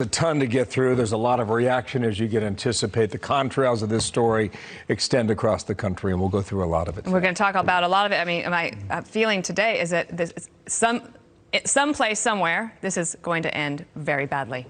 A ton to get through. There's a lot of reaction, as you can anticipate. The contrails of this story extend across the country, and we'll go through a lot of it. We're going to talk about a lot of it. I mean, my feeling today is that this, someplace, somewhere, this is going to end very badly.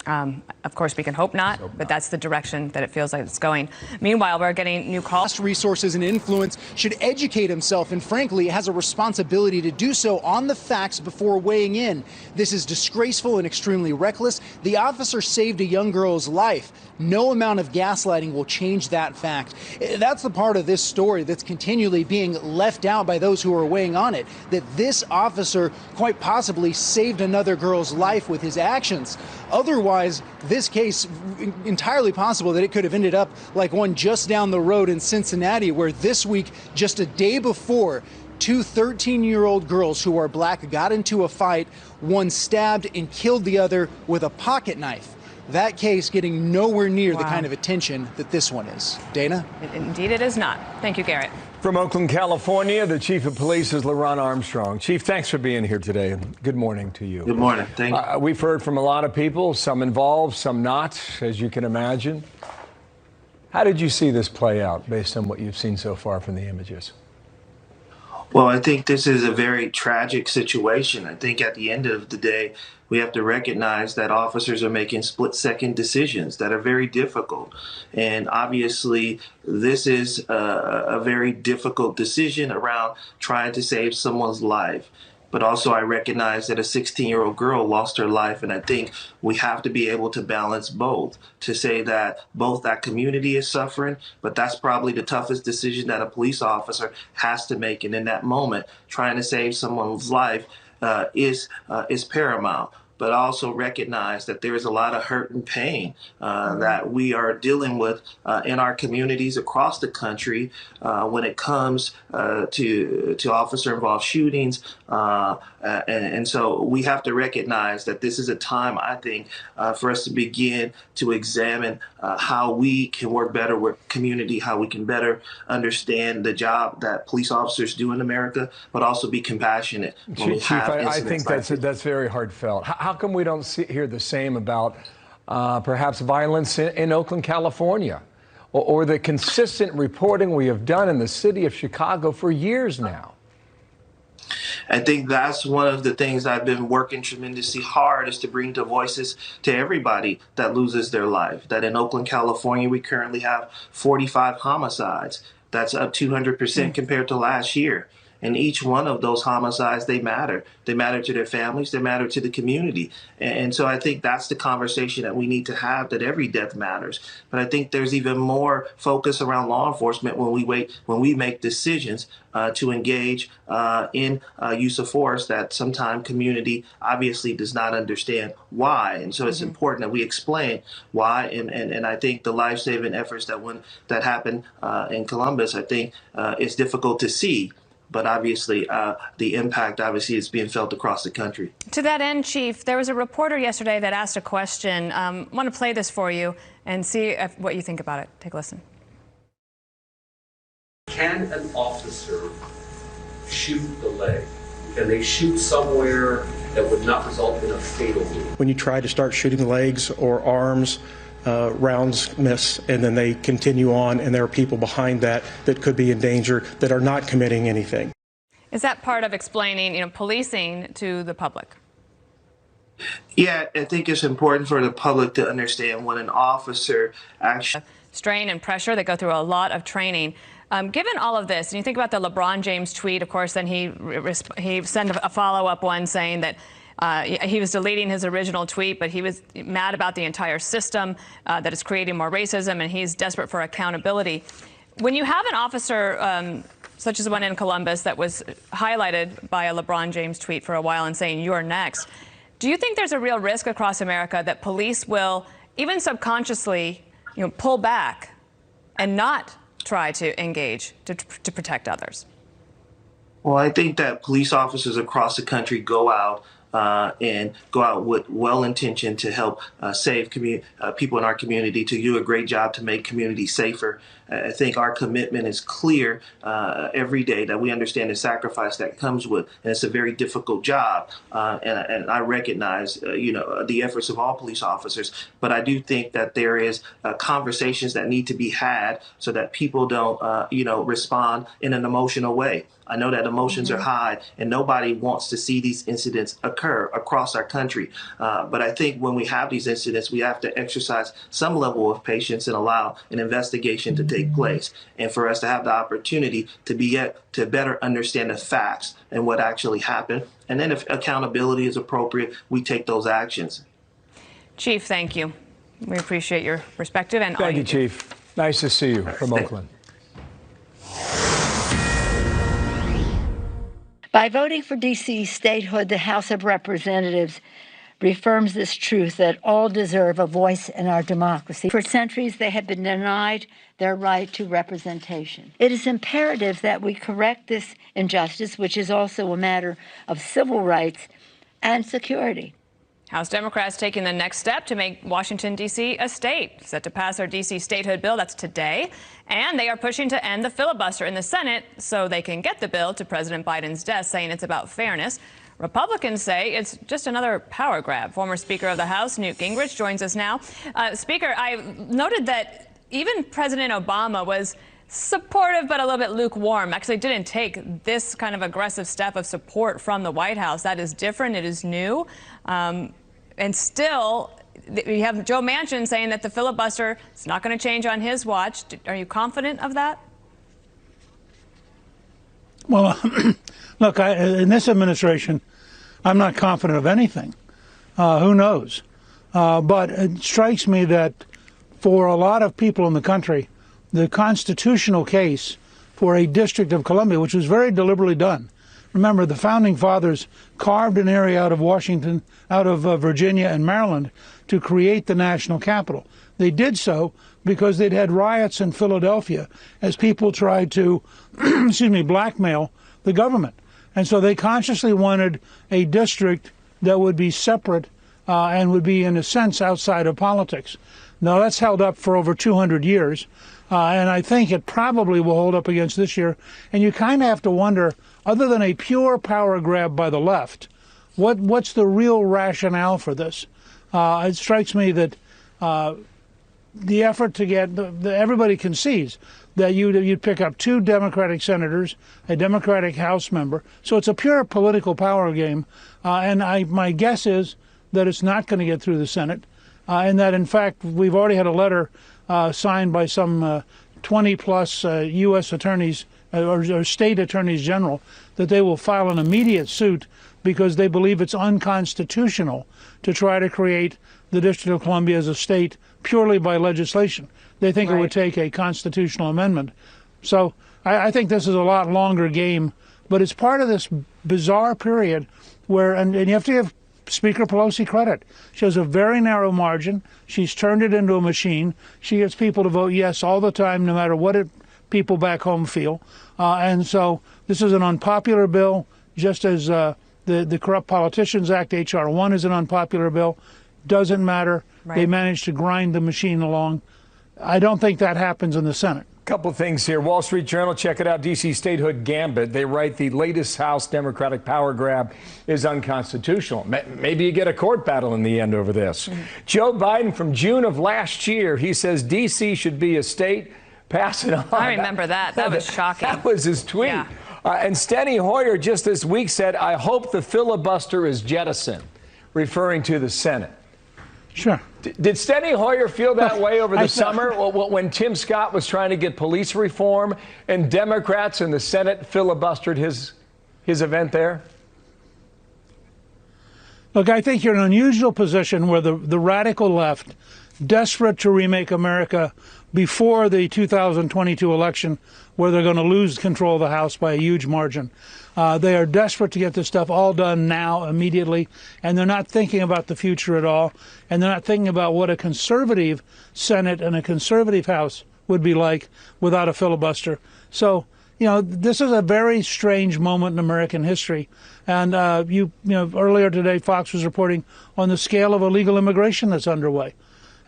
Of course, we can hope not, but that's the direction that it feels like it's going. Meanwhile, we're getting new calls. Resources and influence should educate himself, and frankly, has a responsibility to do so on the facts before weighing in. This is disgraceful and extremely reckless. The officer saved a young girl's life. No amount of gaslighting will change that fact. That's the part of this story that's continually being left out by those who are weighing on it, that this officer quite possibly saved another girl's life with his actions. Otherwise, this case, entirely possible that it could have ended up like one just down the road in Cincinnati, where this week, just a day before, two 13-year-old girls who are black got into a fight. One stabbed and killed the other with a pocket knife. That case getting nowhere near the kind of attention that this one is. Dana? Indeed it is not. Thank you, Garrett. From Oakland, California, the chief of police is LaRon Armstrong. Chief, thanks for being here today. Good morning to you. Good morning. Thank you. We've heard from a lot of people, some involved, some not, as you can imagine. How did you see this play out based on what you've seen so far from the images? Well, I think this is a very tragic situation. I think at the end of the day, we have to recognize that officers are making split-second decisions that are very difficult. And obviously, this is a very difficult decision around trying to save someone's life. But also I recognize that a 16-year-old girl lost her life, and I think we have to be able to balance both, to say that both that community is suffering, but that's probably the toughest decision that a police officer has to make. And in that moment, trying to save someone's life is paramount. But also recognize that there is a lot of hurt and pain that we are dealing with in our communities across the country when it comes to officer-involved shootings. And so we have to recognize that this is a time, I think, for us to begin to examine how we can work better with community, how we can better understand the job that police officers do in America, but also be compassionate. Chief, I think that's very heartfelt. How come we don't hear the same about perhaps violence in Oakland, California, or the consistent reporting we have done in the city of Chicago for years now? I think that's one of the things I've been working tremendously hard, is to bring the voices to everybody that loses their life. That in Oakland, California, we currently have 45 homicides. That's up 200% compared to last year. And each one of those homicides, they matter. They matter to their families. They matter to the community. And so I think that's the conversation that we need to have, that every death matters. But I think there's even more focus around law enforcement when we make decisions to engage in use of force that sometimes community obviously does not understand why. And so it's important that we explain why. And I think the life-saving efforts that happened in Columbus, I think is difficult to see. But obviously, the impact obviously is being felt across the country. To that end, Chief, there was a reporter yesterday that asked a question. I want to play this for you and see what you think about it. Take a listen. Can an officer shoot the leg? Can they shoot somewhere that would not result in a fatal wound? When you try to start shooting legs or arms, rounds miss, and then they continue on, and there are people behind that could be in danger that are not committing anything. Is that part of explaining, policing to the public? Yeah, I think it's important for the public to understand when an officer actually... Strain and pressure, they go through a lot of training. Given all of this, and you think about the LeBron James tweet, of course, then he sent a follow-up one saying that he was deleting his original tweet, but he was mad about the entire system that is creating more racism, and he's desperate for accountability. When you have an officer such as the one in Columbus that was highlighted by a LeBron James tweet for a while and saying, "You're next," do you think there's a real risk across America that police will, even subconsciously, pull back and not try to engage to protect others? Well, I think that police officers across the country go out and go out with well-intentioned to help save people in our community, to do a great job to make communities safer. I think our commitment is clear every day, that we understand the sacrifice that comes with, and it's a very difficult job. And I recognize, the efforts of all police officers, but I do think that there is conversations that need to be had so that people don't, respond in an emotional way. I know that emotions are high, and nobody wants to see these incidents occur across our country. But I think when we have these incidents, we have to exercise some level of patience and allow an investigation to take place, and for us to have the opportunity to better understand the facts and what actually happened. And then if accountability is appropriate, we take those actions. Chief, thank you. We appreciate your perspective. And thank you, Chief. Nice to see you from Oakland. By voting for D.C. statehood, the House of Representatives reaffirms this truth that all deserve a voice in our democracy. For centuries, they have been denied their right to representation. It is imperative that we correct this injustice, which is also a matter of civil rights and security. House Democrats taking the next step to make Washington, D.C. a state, set to pass our D.C. statehood bill. That's today. And they are pushing to end the filibuster in the Senate so they can get the bill to President Biden's desk, saying it's about fairness. Republicans say it's just another power grab. Former Speaker of the House, Newt Gingrich, joins us now. Speaker, I noted that even President Obama was supportive but a little bit lukewarm, actually didn't take this kind of aggressive step of support from the White House. That is different. It is new. And still, we have Joe Manchin saying that the filibuster is not going to change on his watch. Are you confident of that? Well, look, in this administration, I'm not confident of anything. Who knows? But it strikes me that for a lot of people in the country, the constitutional case for a District of Columbia, which was very deliberately done. Remember, the Founding Fathers carved an area out of Washington, out of Virginia and Maryland to create the national capital. They did so because they'd had riots in Philadelphia as people tried to, blackmail the government. And so they consciously wanted a district that would be separate and would be, in a sense, outside of politics. Now, that's held up for over 200 years, and I think it probably will hold up against this year. And you kind of have to wonder, other than a pure power grab by the left, what's the real rationale for this? It strikes me that the effort to get everybody concedes that you'd pick up 2 Democratic senators, a Democratic House member. So it's a pure political power game. And my guess is that it's not going to get through the Senate, and that, in fact, we've already had a letter signed by some 20-plus U.S. attorneys or state attorneys general that they will file an immediate suit because they believe it's unconstitutional to try to create the District of Columbia as a state purely by legislation. They think it would take a constitutional amendment. So I think this is a lot longer game, but it's part of this bizarre period where, and you have to give Speaker Pelosi credit. She has a very narrow margin. She's turned it into a machine. She gets people to vote yes all the time, no matter what people back home feel. And so this is an unpopular bill, just as the Corrupt Politicians Act, H.R. 1, is an unpopular bill. Doesn't matter. Right. They managed to grind the machine along. I don't think that happens in the Senate. Couple things here. Wall Street Journal, check it out. D.C. statehood gambit. They write the latest House Democratic power grab is unconstitutional. Maybe you get a court battle in the end over this. Joe Biden, from June of last year, he says D.C. should be a state. Pass it on. I remember that. That was shocking. That was his tweet. Yeah. And Steny Hoyer just this week said, I hope the filibuster is jettisoned, referring to the Senate. Sure. Did Steny Hoyer feel that way over the summer when Tim Scott was trying to get police reform and Democrats in the Senate filibustered his event there? Look, I think you're in an unusual position where the radical left, desperate to remake America before the 2022 election, where they're going to lose control of the House by a huge margin. They are desperate to get this stuff all done now, immediately, and they're not thinking about the future at all, and they're not thinking about what a conservative Senate and a conservative House would be like without a filibuster. So, this is a very strange moment in American history. And earlier today, Fox was reporting on the scale of illegal immigration that's underway.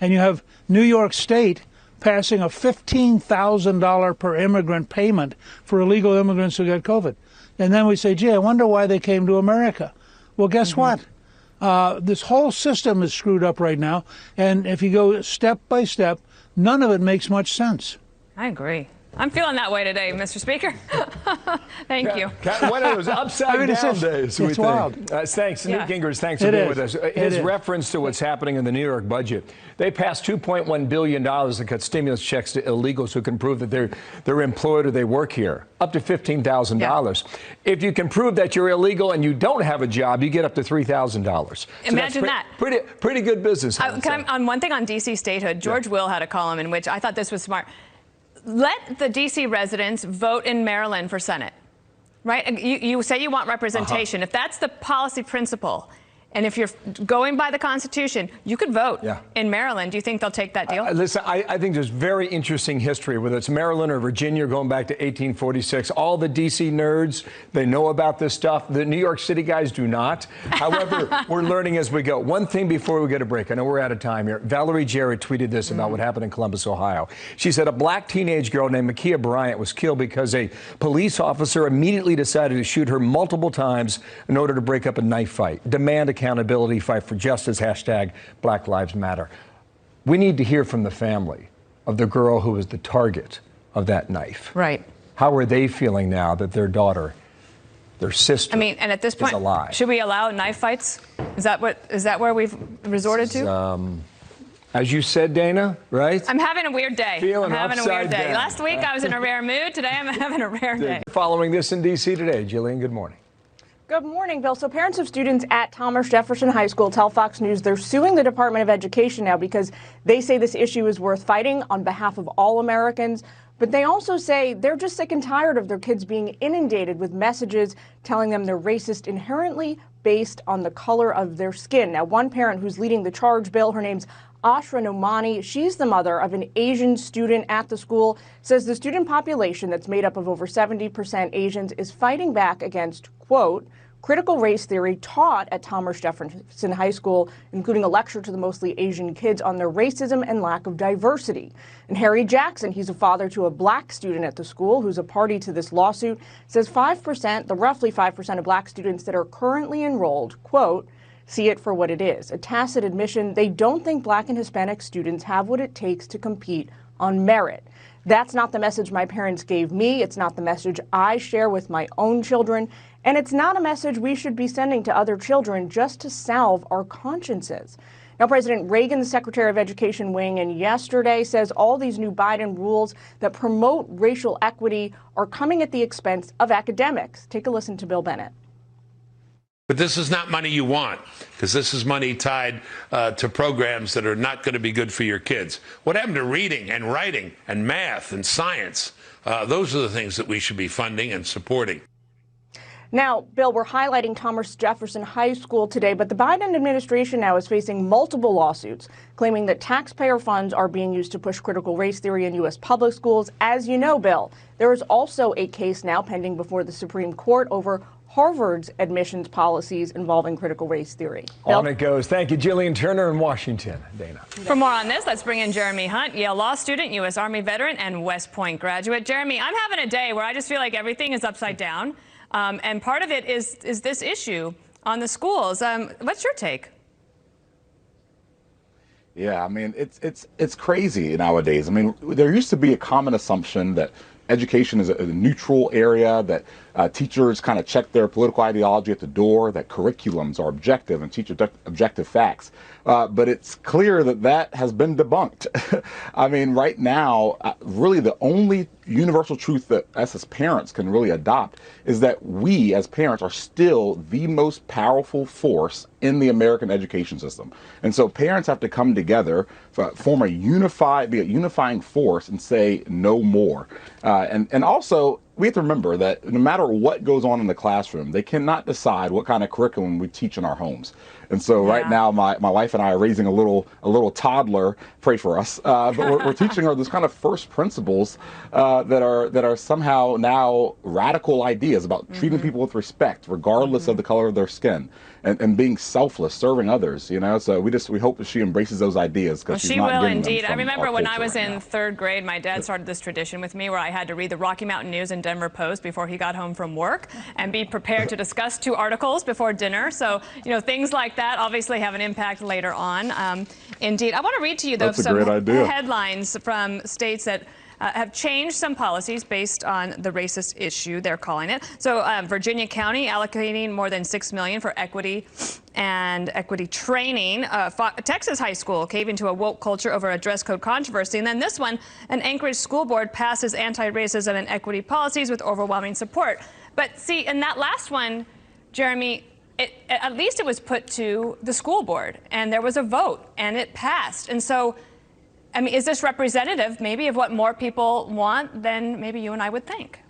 And you have New York State passing a $15,000 per immigrant payment for illegal immigrants who get COVID. And then we say, gee, I wonder why they came to America. Well, guess what? This whole system is screwed up right now. And if you go step by step, none of it makes much sense. I agree. I'm feeling that way today, Mr. Speaker. Thank you. One of those upside down days, we it's wild. think. Thanks, Newt Gingrich. Thanks for being with us. His reference to what's happening in the New York budget. They passed $2.1 billion to cut stimulus checks to illegals who can prove that they're employed or they work here, up to $15,000. Yeah. If you can prove that you're illegal and you don't have a job, you get up to $3,000. Imagine that. Pretty good business. On one thing on D.C. statehood, George Will had a column in which I thought this was smart. Let the D.C. residents vote in Maryland for Senate, right? You say you want representation. If that's the policy principle, and if you're going by the Constitution, you could vote in Maryland. Do you think they'll take that deal? Listen, I think there's very interesting history, whether it's Maryland or Virginia, going back to 1846. All the D.C. nerds, they know about this stuff. The New York City guys do not. However, we're learning as we go. One thing before we get a break. I know we're out of time here. Valerie Jarrett tweeted this about what happened in Columbus, Ohio. She said a black teenage girl named Makia Bryant was killed because a police officer immediately decided to shoot her multiple times in order to break up a knife fight. Demand accountability, fight for justice, hashtag Black Lives Matter. We need to hear from the family of the girl who was the target of that knife. Right. How are they feeling now that their daughter, their sister, and at this point, is alive? Should we allow knife fights? Is that where we've resorted to? As you said, Dana, right? I'm having a weird day. Feeling I'm having a weird day. upside down. Last week I was in a rare mood. Today I'm having a rare day. Following this in D.C. today, Jillian, good morning. Good morning, Bill. So parents of students at Thomas Jefferson High School tell Fox News they're suing the Department of Education now because they say this issue is worth fighting on behalf of all Americans. But they also say they're just sick and tired of their kids being inundated with messages telling them they're racist inherently based on the color of their skin. Now, one parent who's leading the charge, Bill, her name's Ashra Nomani, she's the mother of an Asian student at the school, says the student population that's made up of over 70% Asians is fighting back against, quote, critical race theory taught at Thomas Jefferson High School, including a lecture to the mostly Asian kids on their racism and lack of diversity. And Harry Jackson, he's a father to a black student at the school who's a party to this lawsuit, says 5%, the roughly 5% of black students that are currently enrolled, quote, see it for what it is, a tacit admission they don't think black and Hispanic students have what it takes to compete on merit. That's not the message my parents gave me. It's not the message I share with my own children. And it's not a message we should be sending to other children just to salve our consciences. Now, President Reagan, the Secretary of Education, weighing in yesterday, says all these new Biden rules that promote racial equity are coming at the expense of academics. Take a listen to Bill Bennett. But this is not money you want, because this is money tied to programs that are not going to be good for your kids. What happened to reading and writing and math and science? Those are the things that we should be funding and supporting. Now, Bill, we're highlighting Thomas Jefferson High School today, but the Biden administration now is facing multiple lawsuits claiming that taxpayer funds are being used to push critical race theory in U.S. public schools. As you know, Bill, there is also a case now pending before the Supreme Court over Harvard's admissions policies involving critical race theory. Bill? On it goes. Thank you, Jillian Turner in Washington. Dana. For more on this, let's bring in Jeremy Hunt, Yale law student, U.S. Army veteran, and West Point graduate. Jeremy, I'm having a day where I just feel like everything is upside down. And part of it is this issue on the schools. What's your take? Yeah, I mean, it's crazy nowadays. I mean, there used to be a common assumption that education is a neutral area, that teachers kind of check their political ideology at the door, that curriculums are objective and teach objective facts. But it's clear that that has been debunked. I mean, right now, really the only universal truth that us as parents can really adopt is that we as parents are still the most powerful force in the American education system. And so parents have to come together, form be a unifying force and say no more. And also, we have to remember that no matter what goes on in the classroom, they cannot decide what kind of curriculum we teach in our homes. And so right now, my wife and I are raising a little toddler. Pray for us. But we're teaching her this kind of first principles that are somehow now radical ideas about treating people with respect, regardless of the color of their skin, and being selfless, serving others. You know, so we hope that she embraces those ideas, because she's not getting them from indeed. I remember when I was right in now. third grade, my dad started this tradition with me where I had to read the Rocky Mountain News and Denver Post before he got home from work, and be prepared to discuss 2 articles before dinner. So, you know, things like that obviously have an impact later on. Indeed. I want to read to you, though, some headlines from states that have changed some policies based on the racist issue, they're calling it. So Virginia County allocating more than $6 million for equity and equity training. Texas high school caving to a woke culture over a dress code controversy. And then this one, an Anchorage school board passes anti-racism and equity policies with overwhelming support. But see, in that last one, Jeremy, at least it was put to the school board, and there was a vote, and it passed. And so, I mean, is this representative maybe of what more people want than maybe you and I would think?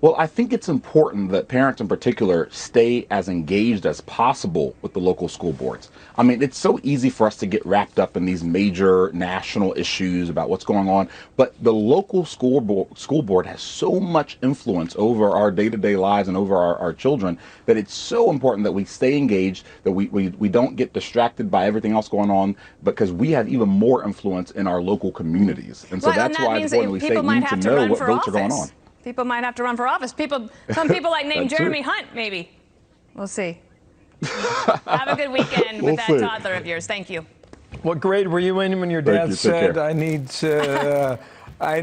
Well, I think it's important that parents in particular stay as engaged as possible with the local school boards. I mean, it's so easy for us to get wrapped up in these major national issues about what's going on, but the local school board has so much influence over our day-to-day lives and over our children that it's so important that we stay engaged, that we don't get distracted by everything else going on, because we have even more influence in our local communities. And so that's why it's important that we need to know what votes are going on. People might have to run for office. Some people like named Jeremy Hunt, maybe. We'll see. Have a good weekend with that toddler of yours. Thank you. What grade were you in when your dad said, I need to... I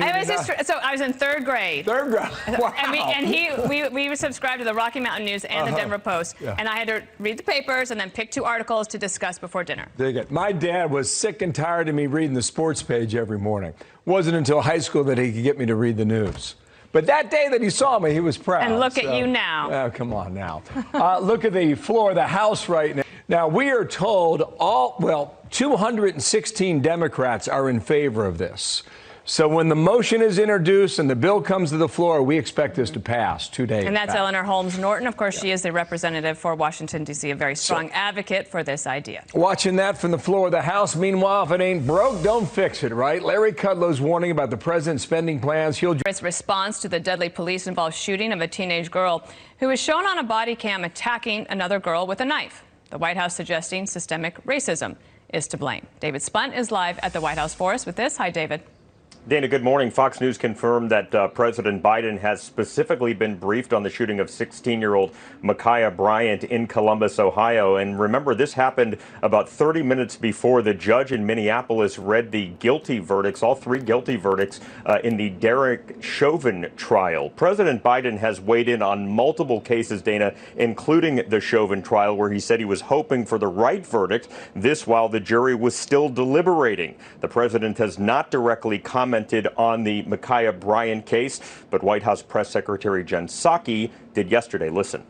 was in third grade. Third grade. Wow. And we subscribed to the Rocky Mountain News and the Denver Post. Yeah. And I had to read the papers and then pick 2 articles to discuss before dinner. Dig it. My dad was sick and tired of me reading the sports page every morning. It wasn't until high school that he could get me to read the news. But that day that he saw me, he was proud. And look at you now. Oh, come on now. Look at the floor of the House right now. Now, we are told 216 Democrats are in favor of this. So when the motion is introduced and the bill comes to the floor, we expect this to pass today. And that's Eleanor Holmes Norton. Of course, she is the representative for Washington, D.C., a very strong advocate for this idea. Watching that from the floor of the House. Meanwhile, if it ain't broke, don't fix it, right? Larry Kudlow's warning about the president's spending plans. Its response to the deadly police-involved shooting of a teenage girl who was shown on a body cam attacking another girl with a knife. The White House suggesting systemic racism is to blame. David Spunt is live at the White House for us with this. Hi, David. Dana, good morning. Fox News confirmed that President Biden has specifically been briefed on the shooting of 16-year-old Ma'Khia Bryant in Columbus, Ohio. And remember, this happened about 30 minutes before the judge in Minneapolis read the guilty verdicts, all 3 guilty verdicts in the Derek Chauvin trial. President Biden has weighed in on multiple cases, Dana, including the Chauvin trial, where he said he was hoping for the right verdict, this while the jury was still deliberating. The president has not directly commented on the Ma'Khia Bryant case, but White House Press Secretary Jen Psaki did yesterday. Listen.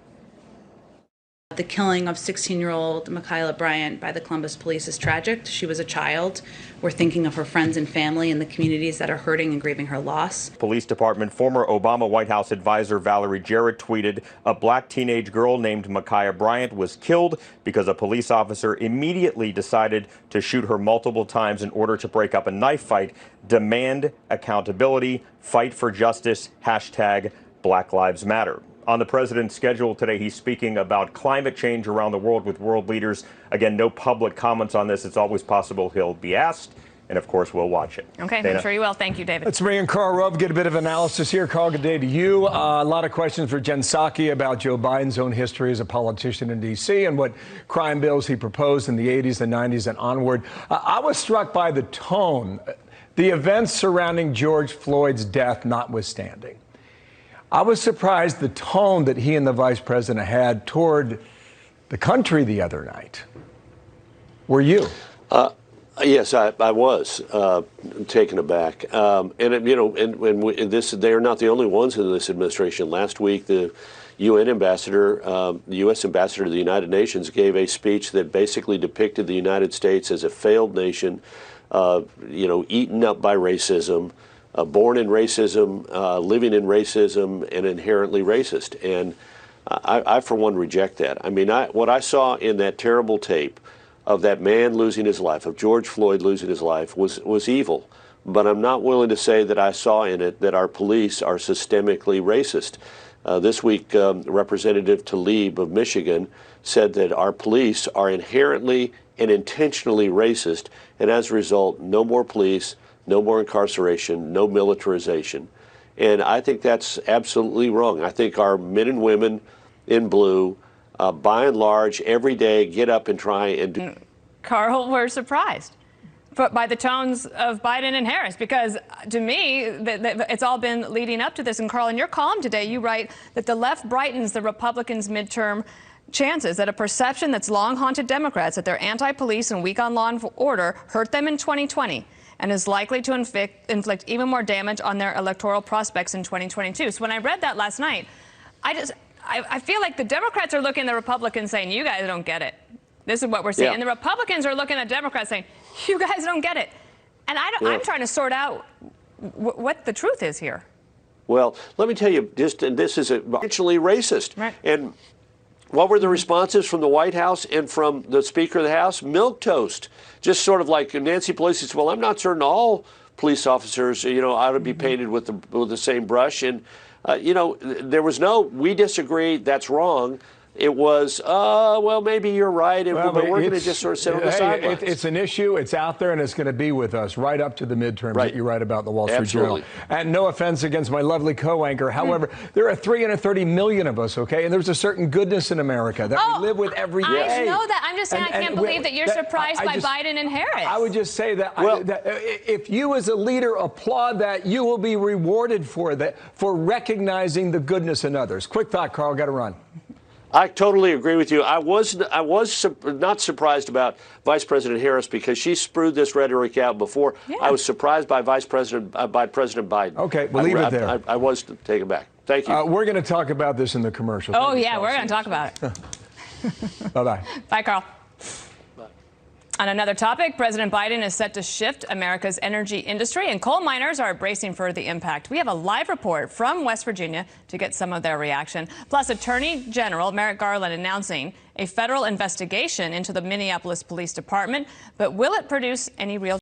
The killing of 16-year-old Ma'Khia Bryant by the Columbus police is tragic. She was a child. We're thinking of her friends and family and the communities that are hurting and grieving her loss. Police Department former Obama White House advisor Valerie Jarrett tweeted, a black teenage girl named Ma'Khia Bryant was killed because a police officer immediately decided to shoot her multiple times in order to break up a knife fight. Demand accountability, fight for justice, hashtag Black Lives Matter. On the president's schedule today, he's speaking about climate change around the world with world leaders. Again, no public comments on this. It's always possible he'll be asked. And of course, we'll watch it. Okay, Dana? I'm sure you will. Thank you, David. Let's bring in Carl Rove, get a bit of analysis here. Carl, good day to you. A lot of questions for Jen Psaki about Joe Biden's own history as a politician in D.C. and what crime bills he proposed in the 80s and 90s and onward. I was struck by the tone, the events surrounding George Floyd's death notwithstanding. I was surprised the tone that he and the vice president had toward the country the other night. Were you? Yes, I was taken aback. They are not the only ones in this administration. Last week, the UN ambassador, the U.S. ambassador to the United Nations, gave a speech that basically depicted the United States as a failed nation, eaten up by racism. Born in racism, living in racism, and inherently racist. And I for one, reject that. I mean, what I saw in that terrible tape of that man losing his life, of George Floyd losing his life, was evil. But I'm not willing to say that I saw in it that our police are systemically racist. This week, Representative Tlaib of Michigan said that our police are inherently and intentionally racist, and as a result, no more police, no more incarceration, no militarization. And I think that's absolutely wrong. I think our men and women in blue, by and large, every day get up and try and do. Carl, we're surprised by the tones of Biden and Harris, because to me, it's all been leading up to this. And Carl, in your column today, you write that the left brightens the Republicans' midterm chances, that a perception that's long haunted Democrats that they're anti-police and weak on law and order hurt them in 2020 and is likely to inflict even more damage on their electoral prospects in 2022. So when I read that last night, I feel like the Democrats are looking at the Republicans saying, you guys don't get it. This is what we're seeing. Yeah. And the Republicans are looking at Democrats saying, you guys don't get it. And I'm trying to sort out what the truth is here. Well, let me tell you, this is intentionally racist. Right. And what were the responses from the White House and from the Speaker of the House? Milquetoast. Just sort of like Nancy Pelosi said, well, I'm not certain all police officers, ought to be painted with the same brush. And, there was no, we disagree, that's wrong. It was, well, maybe you're right, but we're going to just sort of sit on the sidelines. It's an issue. It's out there, and it's going to be with us right up to the midterms that you write about the Wall Street Journal. And no offense against my lovely co-anchor. However, there are 330 million of us, okay? And there's a certain goodness in America that we live with every day. I know that. I'm just saying I can't believe that you're surprised by Biden and Harris. I would just say that, that if you as a leader applaud that, you will be rewarded for that, for recognizing the goodness in others. Quick thought, Carl. Got to run. I totally agree with you. I was not surprised about Vice President Harris because she spewed this rhetoric out before. Yeah. I was surprised by President Biden. Okay, we'll leave it there. I was taken back. Thank you. We're going to talk about this in the commercial. Oh, yeah, we're going to talk about it. Bye-bye. Bye, Carl. On another topic, President Biden is set to shift America's energy industry, and coal miners are bracing for the impact. We have a live report from West Virginia to get some of their reaction. Plus, Attorney General Merrick Garland announcing a federal investigation into the Minneapolis Police Department. But will it produce any real